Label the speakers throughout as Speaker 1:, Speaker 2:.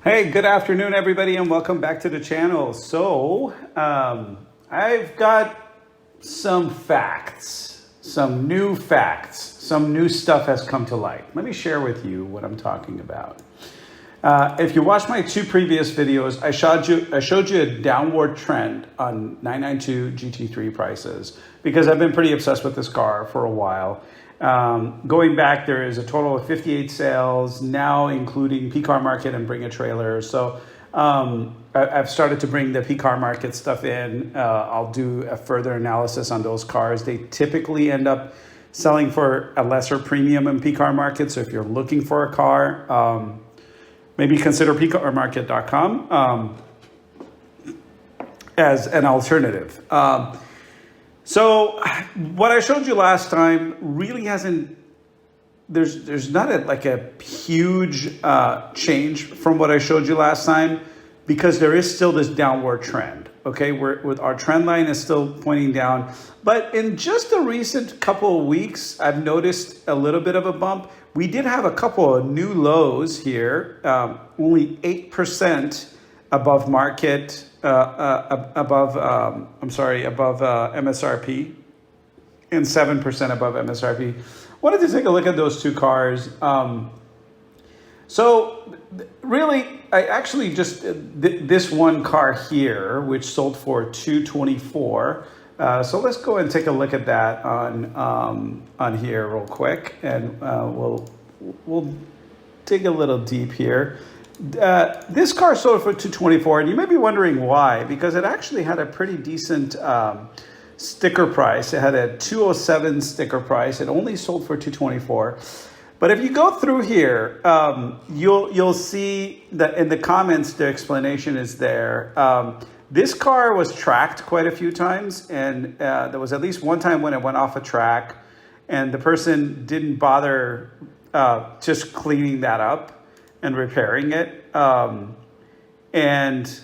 Speaker 1: Hey, good afternoon, everybody, and welcome back to the channel. So, I've got some facts, some new stuff has come to light. Let me share with you what I'm talking about. If you watched my two previous videos, I showed you a downward trend on 992 GT3 prices because I've been pretty obsessed with this car for a while. Going back, there is a total of 58 sales now, including P-Car Market and Bring a Trailer. So I've started to bring the P-Car Market stuff in. I'll do a further analysis on those cars. They typically end up selling for a lesser premium in P-Car Market. So if you're looking for a car, maybe consider pcarmarket.com as an alternative. So what I showed you last time really hasn't, there's not a huge change from what I showed you last time because there is still this downward trend, okay? With our trend line is still pointing down. But in just the recent couple of weeks, I've noticed a little bit of a bump. We did have a couple of new lows here, only 8% above market, above MSRP, and 7% above MSRP. Wanted to take a look at those two cars. So really, I actually just this one car here, which sold for $224. So let's go and take a look at that on here real quick, and we'll dig a little deep here. This car sold for $224, and you may be wondering why, because it actually had a pretty decent sticker price. It had a $207 sticker price. It only sold for $224. But if you go through here, you'll see that in the comments, the explanation is there. This car was tracked quite a few times, and there was at least one time when it went off a track, and the person didn't bother just cleaning that up and repairing it. And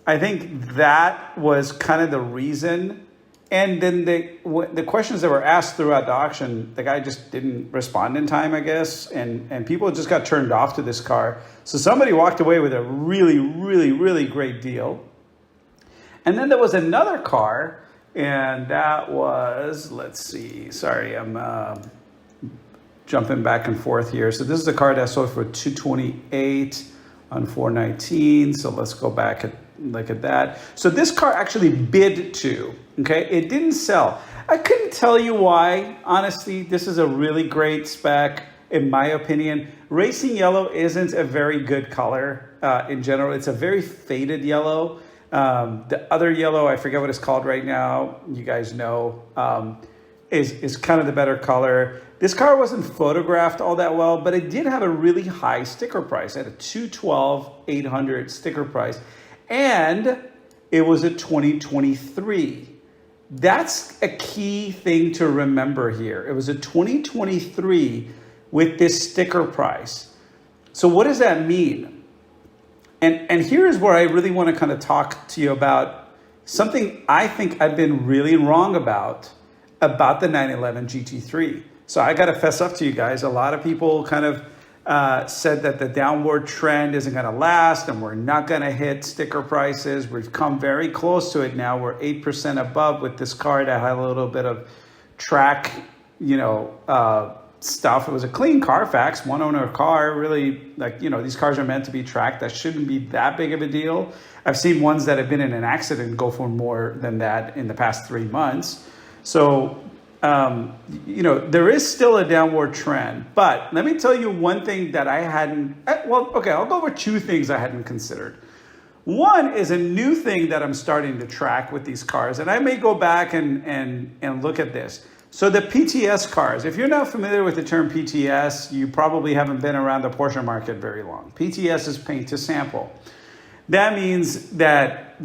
Speaker 1: I think that was kind of the reason. And then the questions that were asked throughout the auction, the guy just didn't respond in time, I guess. And people just got turned off to this car. So somebody walked away with a really, really, really great deal. And then there was another car, and that was, let's see, sorry, I'm jumping back and forth here. So this is a car that sold for $228 on 419. So let's go back and look at that. So this car actually bid to, okay? It didn't sell. I couldn't tell you why. Honestly, this is a really great spec, in my opinion. Racing yellow isn't a very good color in general. It's a very faded yellow. The other yellow, I forget what it's called right now, you guys know, is kind of the better color. This car wasn't photographed all that well, but it did have a really high sticker price. It had a $212,800 sticker price, and it was a 2023. That's a key thing to remember here. It was a 2023 with this sticker price. So what does that mean? And here's where I really want to kind of talk to you about something I think I've been really wrong about the 911 GT3. So I got to fess up to you guys. A lot of people kind of said that the downward trend isn't going to last and we're not going to hit sticker prices. We've come very close to it now. We're 8% above with this car that had a little bit of track, stuff. It was a clean Carfax, one owner car, really, these cars are meant to be tracked. That shouldn't be that big of a deal. I've seen ones that have been in an accident go for more than that in the past 3 months. So, there is still a downward trend, but let me tell you one thing that I hadn't, I'll go over two things I hadn't considered. One is a new thing that I'm starting to track with these cars, and I may go back and look at this. So the PTS cars, if you're not familiar with the term PTS, you probably haven't been around the Porsche market very long. PTS is paint to sample. That means that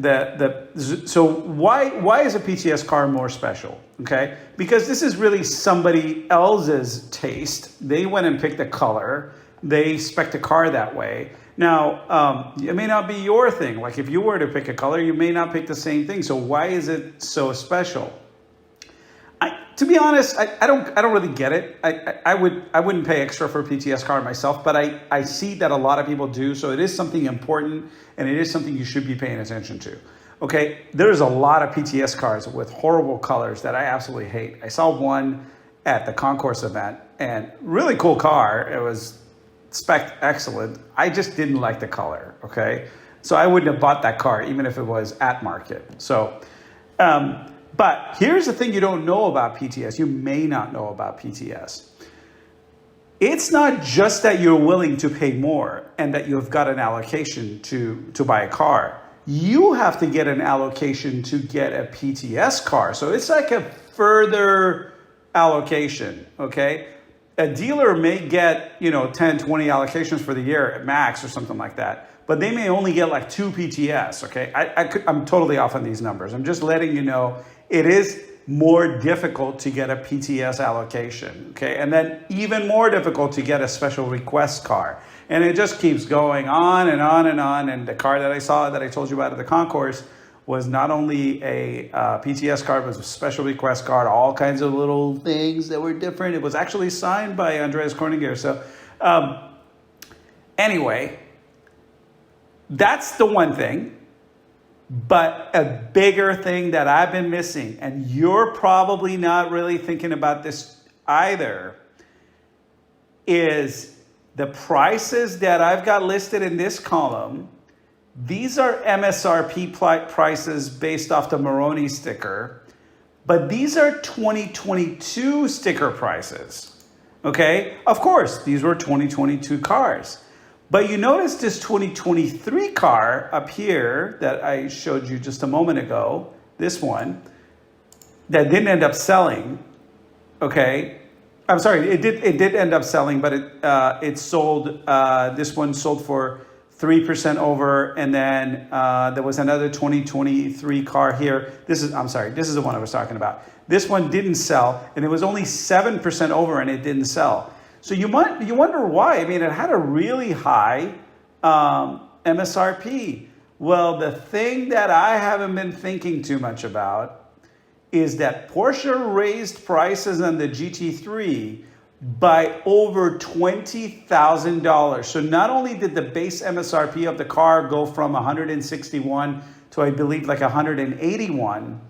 Speaker 1: so why is a PTS car more special? Okay, because this is really somebody else's taste. They went and picked a color. They spec'd a car that way. Now, it may not be your thing. Like if you were to pick a color, you may not pick the same thing. So why is it so special? To be honest, I don't really get it. I wouldn't pay extra for a PTS car myself, but I see that a lot of people do. So it is something important, and it is something you should be paying attention to. Okay, there's a lot of PTS cars with horrible colors that I absolutely hate. I saw one at the Concourse event, and really cool car. It was spec excellent. I just didn't like the color. Okay, so I wouldn't have bought that car even if it was at market. So. But here's the thing you don't know about PTS. You may not know about PTS. It's not just that you're willing to pay more and that you've got an allocation to buy a car. You have to get an allocation to get a PTS car. So it's like a further allocation, okay? A dealer may get, 10, 20 allocations for the year at max or something like that. But they may only get like 2 PTS, okay? I'm totally off on these numbers. I'm just letting you know it is more difficult to get a PTS allocation, okay? And then even more difficult to get a special request car. And it just keeps going on and on and on. And the car that I saw that I told you about at the Concourse was not only a PTS car, but it was a special request car, all kinds of little things that were different. It was actually signed by Andreas Korninger. So anyway, that's the one thing. But a bigger thing that I've been missing, and you're probably not really thinking about this either, is the prices that I've got listed in this column. These are MSRP prices based off the Moroni sticker, but these are 2022 sticker prices. Okay, of course, these were 2022 cars. But you notice this 2023 car up here that I showed you just a moment ago, this one, that didn't end up selling, okay? I'm sorry, it did end up selling, but it sold, this one sold for 3% over, and then there was another 2023 car here. This is the one I was talking about. This one didn't sell, and it was only 7% over, and it didn't sell. So you wonder why. I mean, it had a really high MSRP. Well, the thing that I haven't been thinking too much about is that Porsche raised prices on the GT3 by over $20,000. So not only did the base MSRP of the car go from 161 to, I believe, like 181,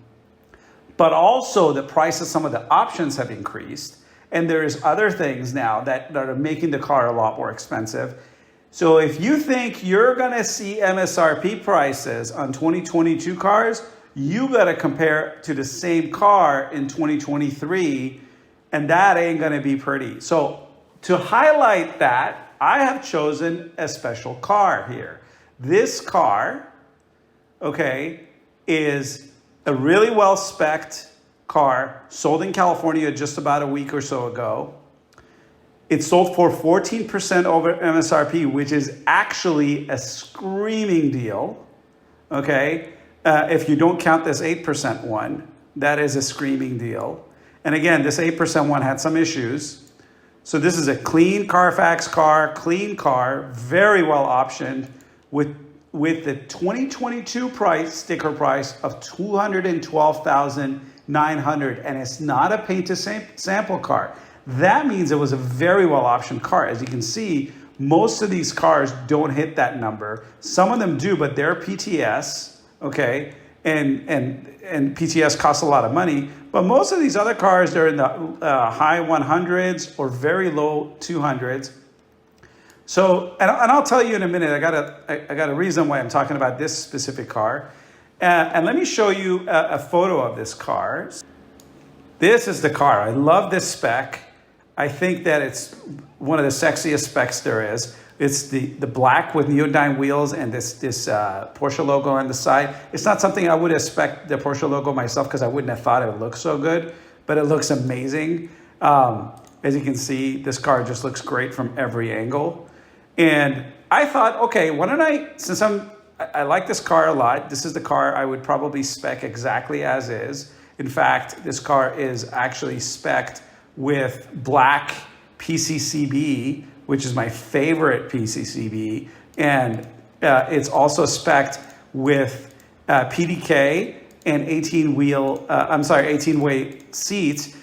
Speaker 1: but also the price of some of the options have increased. And there's other things now that are making the car a lot more expensive. So if you think you're going to see MSRP prices on 2022 cars, you got to compare to the same car in 2023, and that ain't going to be pretty. So to highlight that, I have chosen a special car here. This car, okay, is a really well-spec'd car, sold in California just about a week or so ago. It sold for 14% over MSRP, which is actually a screaming deal, okay? If you don't count this 8% one, that is a screaming deal. And again, this 8% one had some issues. So this is a clean Carfax car, clean car, very well optioned with the 2022 sticker price of $212,900, and it's not a paint to sample car. That means it was a very well optioned car. As you can see, most of these cars don't hit that number. Some of them do, but they're PTS, okay? And PTS costs a lot of money. But most of these other cars, they're in the high 100s or very low 200s. So, and I'll tell you in a minute, I got a reason why I'm talking about this specific car. And let me show you a photo of this car. This is the car. I love this spec. I think that it's one of the sexiest specs there is. It's the black with neodyne wheels and this Porsche logo on the side. It's not something I would expect the Porsche logo myself because I wouldn't have thought it would look so good, but it looks amazing. As you can see, this car just looks great from every angle. And I thought, okay, why don't I like this car a lot. This is the car I would probably spec exactly as is. In fact, this car is actually spec'd with black PCCB, which is my favorite PCCB. And it's also spec'd with PDK and 18-way seats.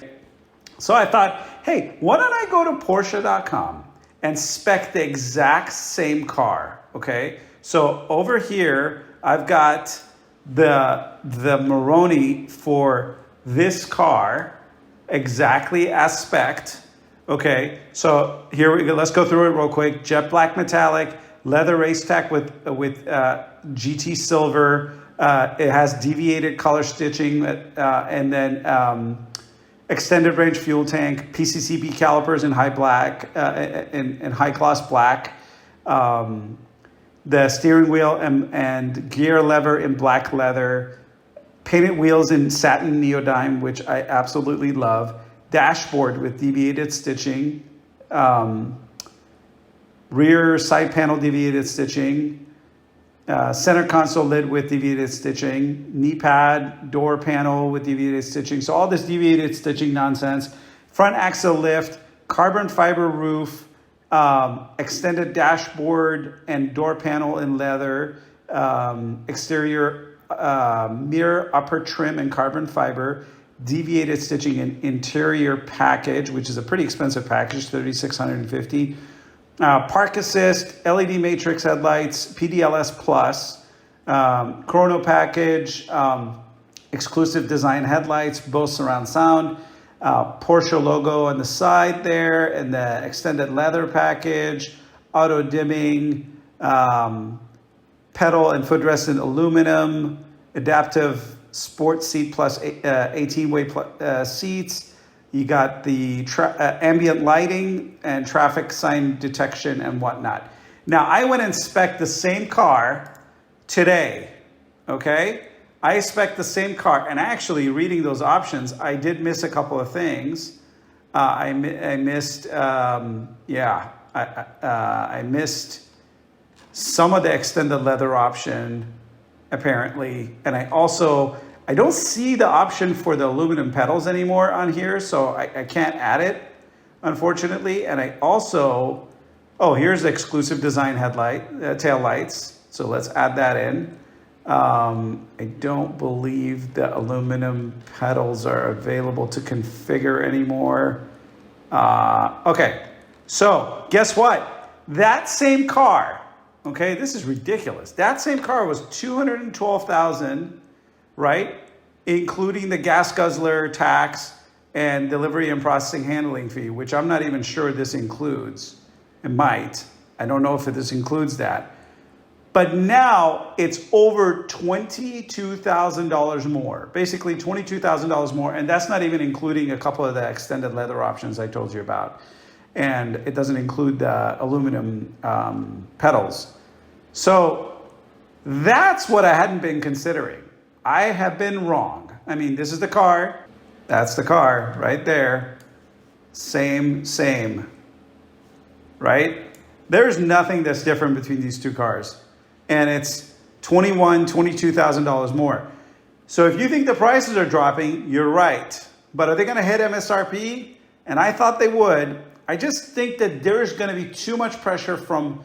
Speaker 1: So I thought, hey, why don't I go to Porsche.com and spec the exact same car, okay? So over here, I've got the Maroni for this car exactly as spec'd, okay? So here we go. Let's go through it real quick. Jet black metallic, leather race tack with GT silver. It has deviated color stitching, and then extended range fuel tank, PCCP calipers in high black, in high gloss black. The steering wheel and gear lever in black leather, painted wheels in satin neodyme, which I absolutely love. Dashboard with deviated stitching, rear side panel deviated stitching, center console lid with deviated stitching, knee pad, door panel with deviated stitching. So all this deviated stitching nonsense. Front axle lift, carbon fiber roof, extended dashboard and door panel in leather, exterior mirror upper trim in carbon fiber, deviated stitching in interior package, which is a pretty expensive package, $3,650. Park assist, LED matrix headlights, PDLS plus, chrono package, exclusive design headlights, both surround sound, Porsche logo on the side there, and the extended leather package, auto dimming, pedal and footrest in aluminum, adaptive sports seat plus 18-way seats. You got the ambient lighting and traffic sign detection and whatnot. Now, I went and spec'd the same car today, okay? I spec'd the same car, and actually reading those options, I did miss a couple of things. I missed some of the extended leather option, apparently, and I don't see the option for the aluminum pedals anymore on here, so I can't add it, unfortunately. And I also, here's the exclusive design headlight, tail lights. So let's add that in. I don't believe the aluminum pedals are available to configure anymore. Okay, so guess what? That same car, okay, this is ridiculous. That same car was $212,000. Right? Including the gas guzzler tax and delivery and processing handling fee, which I'm not even sure this includes. It might. I don't know if this includes that. But now it's over $22,000 more, basically $22,000 more. And that's not even including a couple of the extended leather options I told you about. And it doesn't include the aluminum pedals. So that's what I hadn't been considering. I have been wrong. I mean, this is the car. That's the car right there. Same, right? There's nothing that's different between these two cars. And it's $22,000 more. So if you think the prices are dropping, you're right. But are they going to hit MSRP? And I thought they would. I just think that there's going to be too much pressure from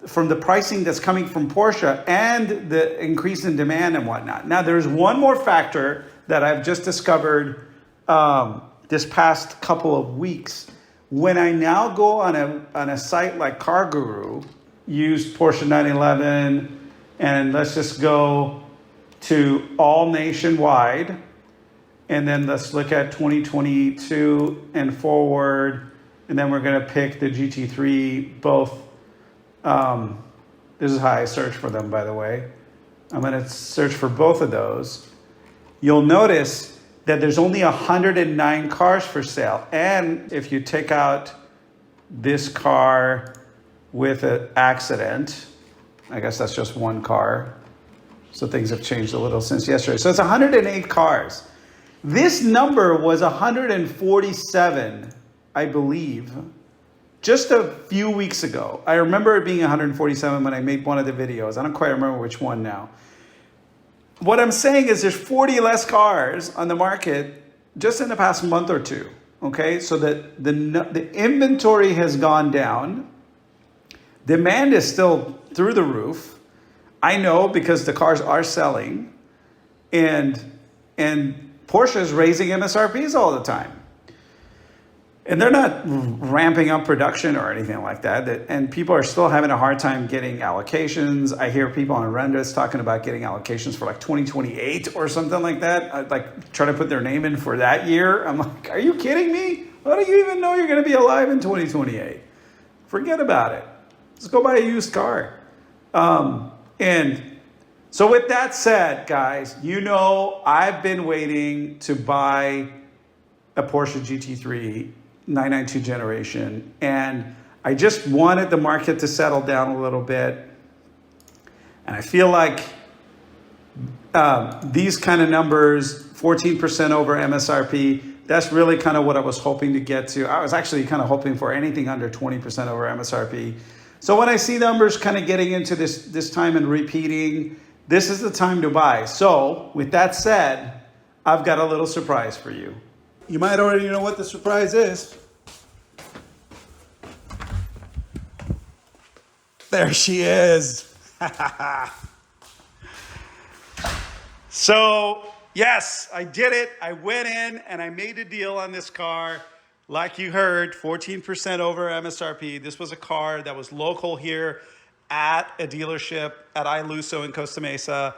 Speaker 1: the pricing that's coming from Porsche and the increase in demand and whatnot. Now, there's one more factor that I've just discovered this past couple of weeks. When I now go on a site like Car Guru, use Porsche 911, and let's just go to all nationwide, and then let's look at 2022 and forward, and then we're going to pick the GT3 both. This is how I search for them, by the way. I'm going to search for both of those. You'll notice that there's only 109 cars for sale. And if you take out this car with an accident, I guess that's just one car. So things have changed a little since yesterday. So it's 108 cars. This number was 147, I believe, just a few weeks ago. I remember it being 147 when I made one of the videos. I don't quite remember which one now. What I'm saying is there's 40 less cars on the market just in the past month or two. Okay, so that the inventory has gone down. Demand is still through the roof. I know because the cars are selling. And Porsche is raising MSRPs all the time. And they're not ramping up production or anything like that. And people are still having a hard time getting allocations. I hear people on Reddit talking about getting allocations for like 2028 or something like that. Like trying to put their name in for that year. I'm like, are you kidding me? How do you even know you're going to be alive in 2028? Forget about it. Just go buy a used car. And so with that said, guys, you know I've been waiting to buy a Porsche GT3 992 generation, and I just wanted the market to settle down a little bit. And I feel like these kind of numbers, 14% over MSRP, that's really kind of what I was hoping to get to. I was actually kind of hoping for anything under 20% over MSRP. So when I see numbers kind of getting into this time and repeating, this is the time to buy. So with that said, I've got a little surprise for you. You might already know what the surprise is. There she is. So, yes, I did it. I went in and I made a deal on this car. Like you heard, 14% over MSRP. This was a car that was local here at a dealership at Iluso in Costa Mesa.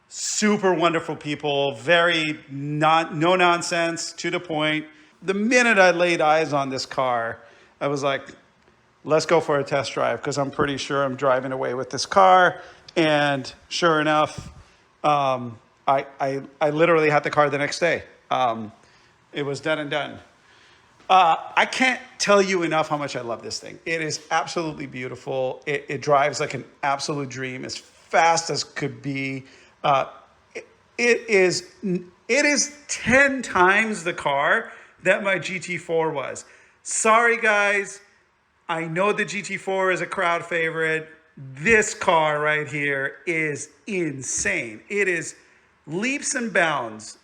Speaker 1: Super wonderful people, very no nonsense, to the point. The minute I laid eyes on this car, I was like, let's go for a test drive, because I'm pretty sure I'm driving away with this car. And sure enough, I literally had the car the next day. It was done and done. I can't tell you enough how much I love this thing. It is absolutely beautiful. It drives like an absolute dream, as fast as could be. It is 10 times the car that my GT4 was. Sorry, guys. I know the GT4 is a crowd favorite. This car right here is insane. It is leaps and bounds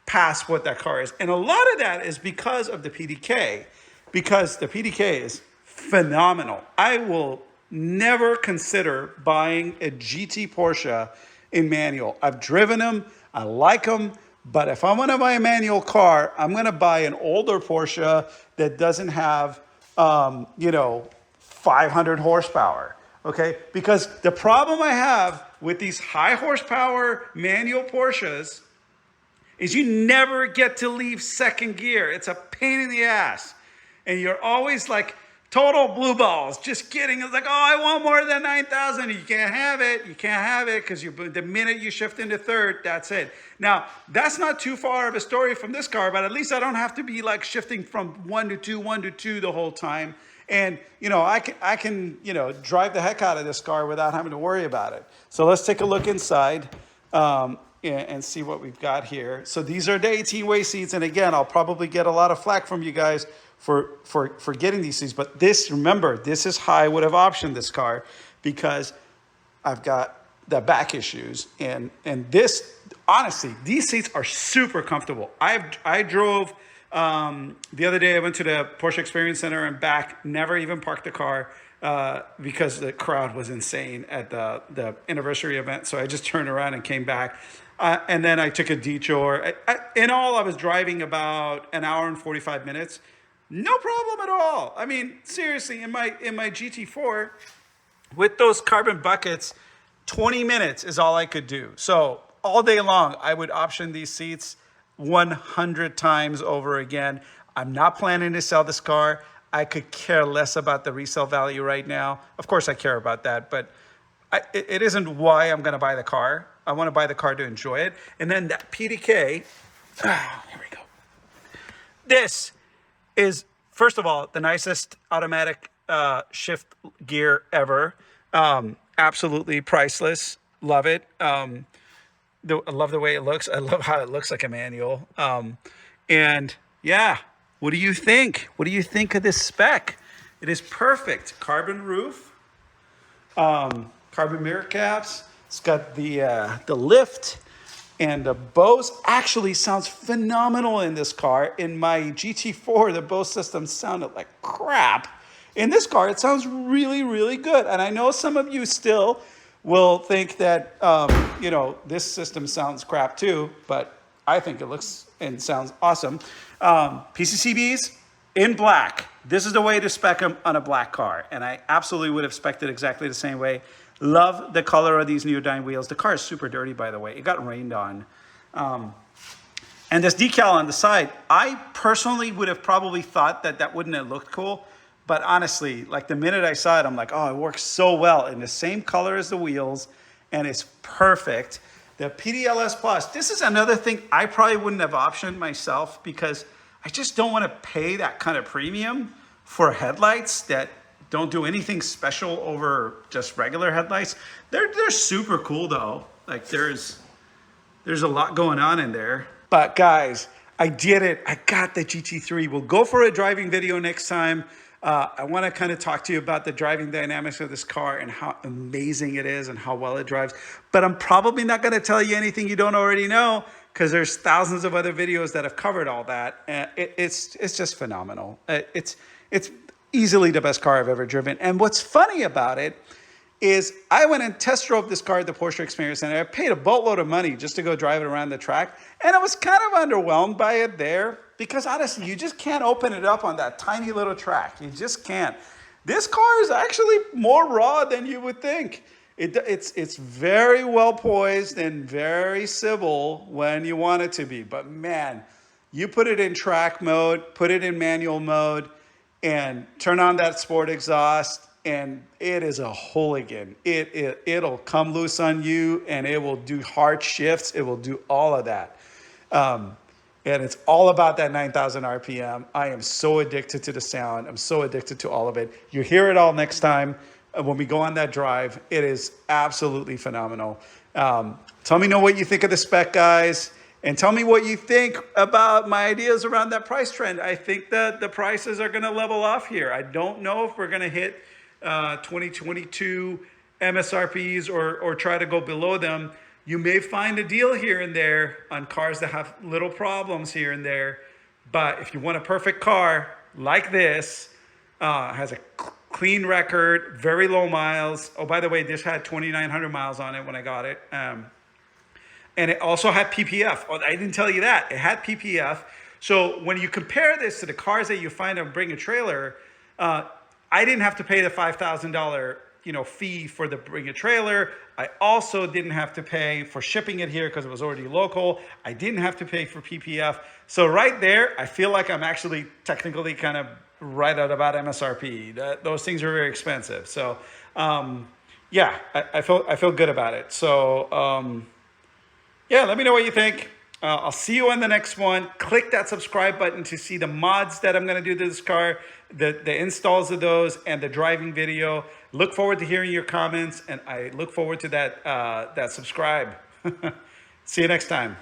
Speaker 1: past what that car is. And a lot of that is because of the PDK, because the PDK is phenomenal. I will never consider buying a GT Porsche in manual. I've driven them, I like them, but if I want to buy a manual car, I'm going to buy an older Porsche that doesn't have, 500 horsepower. Okay, because the problem I have with these high horsepower manual Porsches is you never get to leave second gear. It's a pain in the ass. And you're always like total blue balls, just kidding. It's like, oh, I want more than 9,000. You can't have it. You can't have it because the minute you shift into third, that's it. Now, that's not too far of a story from this car, but at least I don't have to be like shifting from 1 to 2 the whole time. And, I can drive the heck out of this car without having to worry about it. So let's take a look inside and see what we've got here. So these are the 18-way seats. And again, I'll probably get a lot of flack from you guys for getting these seats. But remember, this is how I would have optioned this car, because I've got the back issues. And this, honestly, these seats are super comfortable. I drove... the other day I went to the Porsche Experience Center and back, never even parked the car because the crowd was insane at the anniversary event. So I just turned around and came back. And then I took a detour. In all, I was driving about an hour and 45 minutes. No problem at all. I mean, seriously, in my GT4, with those carbon buckets, 20 minutes is all I could do. So all day long, I would option these seats 100 times over again. I'm not planning to sell this car. I could care less about the resale value right now. Of course, I care about that, but it isn't why I'm going to buy the car. I want to buy the car to enjoy it. And then that PDK, here we go. This is, first of all, the nicest automatic shift gear ever. Absolutely priceless. Love it. I love the way it looks. I love how it looks like a manual. And yeah, what do you think? What do you think of this spec? It is perfect. Carbon roof, carbon mirror caps. It's got the lift, and the Bose actually sounds phenomenal in this car. In my GT4, the Bose system sounded like crap. In this car, it sounds really, really good. And I know some of you still will think that, you know, this system sounds crap too, but I think it looks and sounds awesome. PCCBs in black. This is the way to spec them on a black car. And I absolutely would have spec'd it exactly the same way. Love the color of these Neodyne wheels. The car is super dirty, by the way. It got rained on. And this decal on the side, I personally would have probably thought that that wouldn't have looked cool. But honestly, like the minute I saw it, I'm like, oh, it works so well in the same color as the wheels, and it's perfect. The PDLS Plus, this is another thing I probably wouldn't have optioned myself because I just don't want to pay that kind of premium for headlights that don't do anything special over just regular headlights. They're super cool though. Like there's a lot going on in there. But guys, I did it. I got the GT3. We'll go for a driving video next time. I want to kind of talk to you about the driving dynamics of this car and how amazing it is and how well it drives. But I'm probably not going to tell you anything you don't already know because there's thousands of other videos that have covered all that. It's just phenomenal. It's easily the best car I've ever driven. And what's funny about it is I went and test drove this car at the Porsche Experience Center. I paid a boatload of money just to go drive it around the track. And I was kind of underwhelmed by it there because honestly, you just can't open it up on that tiny little track. You just can't. This car is actually more raw than you would think. It's very well poised and very civil when you want it to be. But man, you put it in track mode, put it in manual mode, and turn on that sport exhaust, and it is a hooligan. It'll come loose on you, and it will do hard shifts. It will do all of that. And it's all about that 9,000 RPM. I am so addicted to the sound. I'm so addicted to all of it. You hear it all next time when we go on that drive. It is absolutely phenomenal. Tell me know what you think of the spec, guys. And tell me what you think about my ideas around that price trend. I think that the prices are going to level off here. I don't know if we're going to hit 2022 MSRPs or try to go below them. You may find a deal here and there on cars that have little problems here and there. But if you want a perfect car like this, has a clean record, very low miles. Oh, by the way, this had 2,900 miles on it when I got it. And it also had PPF. Oh, I didn't tell you that. It had PPF. So when you compare this to the cars that you find on Bring a Trailer, I didn't have to pay the $5,000 fee for the Bring a Trailer. I also didn't have to pay for shipping it here because it was already local. I didn't have to pay for PPF. So right there, I feel like I'm actually technically kind of right at about MSRP. Those things are very expensive. So yeah, I feel good about it. So yeah, let me know what you think. I'll see you on the next one. Click that subscribe button to see the mods that I'm going to do to this car, the installs of those, and the driving video. Look forward to hearing your comments, and I look forward to that subscribe. See you next time.